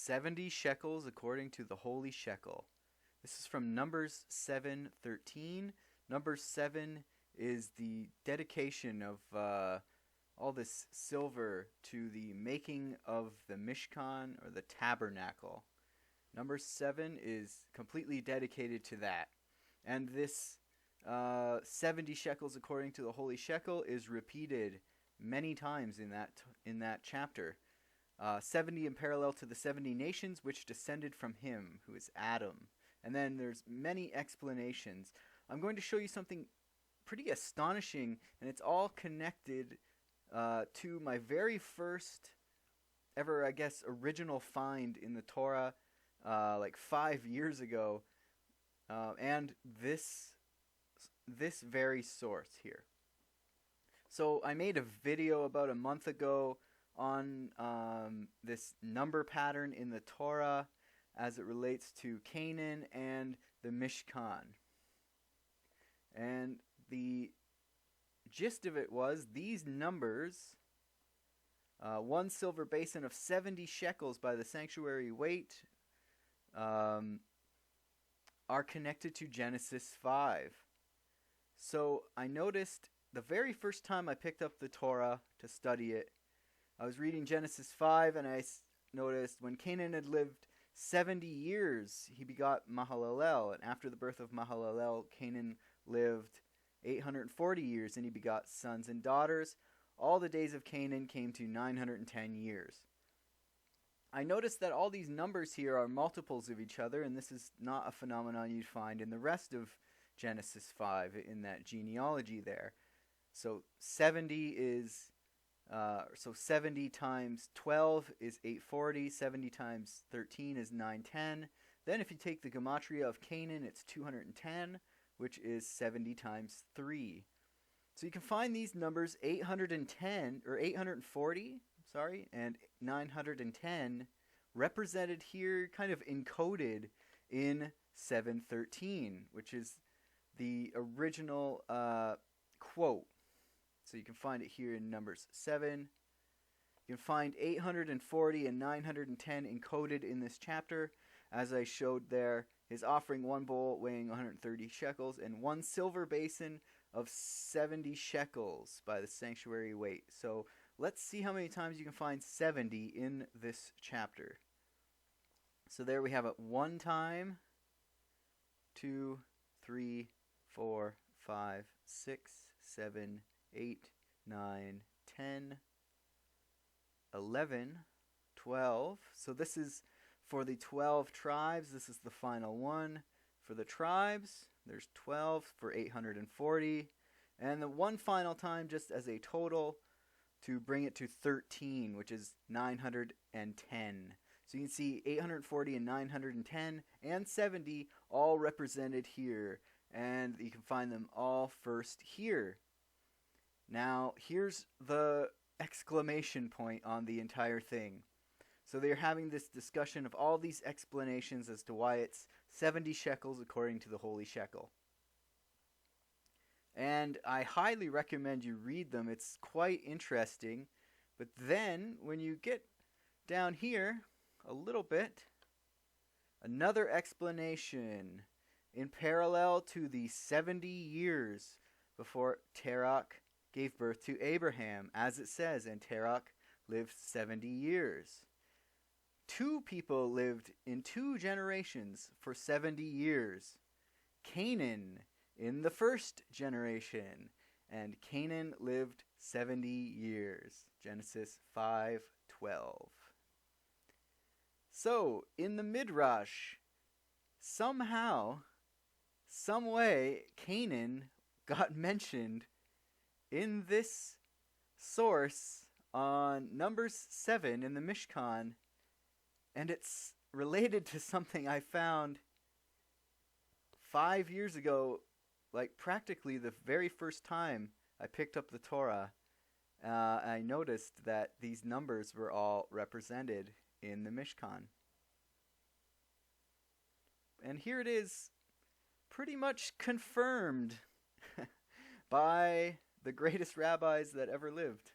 70 shekels according to the holy shekel. This is from Numbers 7:13. Numbers 7 is the dedication of all this silver to the making of the Mishkan, or the Tabernacle. Number 7 is completely dedicated to that. And this 70 shekels according to the holy shekel is repeated many times in that chapter. 70 in parallel to the 70 nations which descended from him, who is Adam. And then there's many explanations. I'm going to show you something pretty astonishing, and it's all connected to my very first ever, I guess, original find in the Torah, like 5 years ago, and this very source here. So I made a video about a month ago on this number pattern in the Torah as it relates to Canaan and the Mishkan. And the gist of it was these numbers, one silver basin of 70 shekels by the sanctuary weight, are connected to Genesis 5. So I noticed the very first time I picked up the Torah to study it, I was reading Genesis 5, and I noticed when Canaan had lived 70 years, he begot Mahalalel. And after the birth of Mahalalel, Canaan lived 840 years, and he begot sons and daughters. All the days of Canaan came to 910 years. I noticed that all these numbers here are multiples of each other, and this is not a phenomenon you'd find in the rest of Genesis 5 in that genealogy there. So 70 is... So 70 times 12 is 840, 70 times 13 is 910. Then if you take the gematria of Canaan, it's 210, which is 70 times 3. So you can find these numbers 810, or 840, and 910 represented here, kind of encoded in 713, which is the original quote. So you can find it here in Numbers 7. You can find 840 and 910 encoded in this chapter. As I showed there, his offering one bull weighing 130 shekels and one silver basin of 70 shekels by the sanctuary weight. So let's see how many times you can find 70 in this chapter. So there we have it 1 time, 2, 3, 4, 5, 6, 7, 8, 9, 10, 11, 12. So this is for the 12 tribes. This is the final one. For the tribes, there's 12 for 840. And the one final time, just as a total, to bring it to 13, which is 910. So you can see 840 and 910 and 70 all represented here. And you can find them all first here. Now, here's the exclamation point on the entire thing. So they're having this discussion of all these explanations as to why it's 70 shekels according to the holy shekel. And I highly recommend you read them. It's quite interesting. But then, when you get down here a little bit, another explanation in parallel to the 70 years before Terach gave birth to Abraham, as it says, and Terach lived 70 years. 2 people lived in 2 generations for 70 years. Canaan in the first generation, and Canaan lived 70 years. Genesis 5:12. So, in the Midrash, somehow, some way, Canaan got mentioned in this source on Numbers 7 in the Mishkan, and it's related to something I found 5 years ago, like practically the very first time I picked up the Torah. I noticed that these numbers were all represented in the Mishkan. And here it is, pretty much confirmed by the greatest rabbis that ever lived.